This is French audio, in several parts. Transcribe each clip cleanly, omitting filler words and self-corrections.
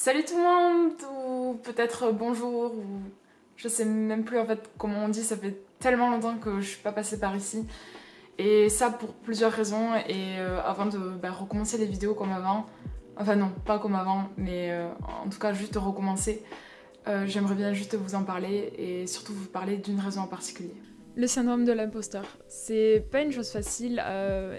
Salut tout le monde, ou peut-être bonjour, ou je sais même plus en fait comment on dit, ça fait tellement longtemps que je suis pas passée par ici. Et ça pour plusieurs raisons, et avant de recommencer les vidéos comme avant, enfin non, pas comme avant, mais en tout cas juste de recommencer, j'aimerais bien juste vous en parler, et surtout vous parler d'une raison en particulier. Le syndrome de l'imposteur, c'est pas une chose facile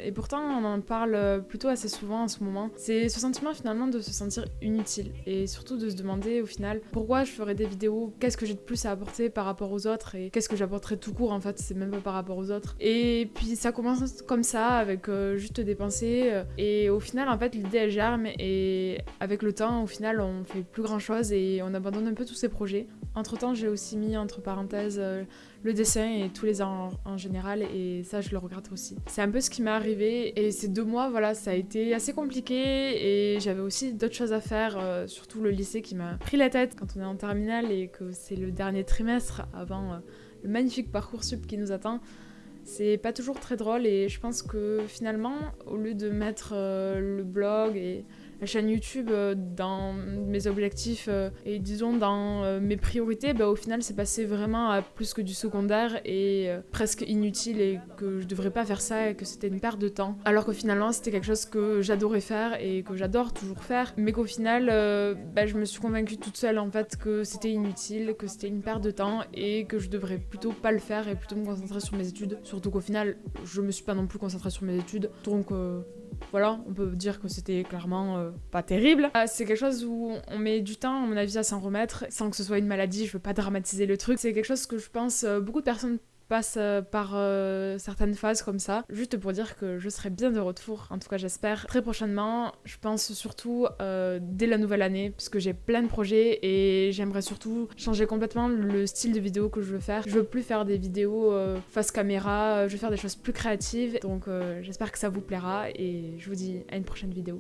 et pourtant on en parle plutôt assez souvent en ce moment. C'est ce sentiment finalement de se sentir inutile et surtout de se demander au final pourquoi je ferais des vidéos, qu'est-ce que j'ai de plus à apporter par rapport aux autres et qu'est-ce que j'apporterais tout court en fait, c'est même pas par rapport aux autres. Et puis ça commence comme ça avec juste des pensées et au final en fait l'idée elle germe et avec le temps au final on fait plus grand chose et on abandonne un peu tous ces projets. Entre temps j'ai aussi mis entre parenthèses le dessin et tous les arts en général et ça je le regrette aussi. C'est un peu ce qui m'est arrivé et ces 2 mois voilà ça a été assez compliqué et j'avais aussi d'autres choses à faire, surtout le lycée qui m'a pris la tête quand on est en terminale et que c'est le dernier trimestre avant le magnifique Parcoursup qui nous attend. C'est pas toujours très drôle et je pense que finalement au lieu de mettre le blog et la chaîne YouTube dans mes objectifs et disons dans mes priorités, au final c'est passé vraiment à plus que du secondaire et presque inutile et que je devrais pas faire ça et que c'était une perte de temps. Alors que finalement c'était quelque chose que j'adorais faire et que j'adore toujours faire, mais qu'au final je me suis convaincue toute seule en fait que c'était inutile, que c'était une perte de temps et que je devrais plutôt pas le faire et plutôt me concentrer sur mes études. Surtout qu'au final je me suis pas non plus concentrée sur mes études, donc voilà, on peut dire que c'était clairement pas terrible. C'est quelque chose où on met du temps, à mon avis, à s'en remettre, sans que ce soit une maladie, je veux pas dramatiser le truc. C'est quelque chose que je pense beaucoup de personnes passent par certaines phases comme ça, juste pour dire que je serai bien de retour, en tout cas j'espère, très prochainement. Je pense surtout dès la nouvelle année, puisque j'ai plein de projets et j'aimerais surtout changer complètement le style de vidéo que je veux faire. Je veux plus faire des vidéos face caméra, je veux faire des choses plus créatives, donc j'espère que ça vous plaira et je vous dis à une prochaine vidéo.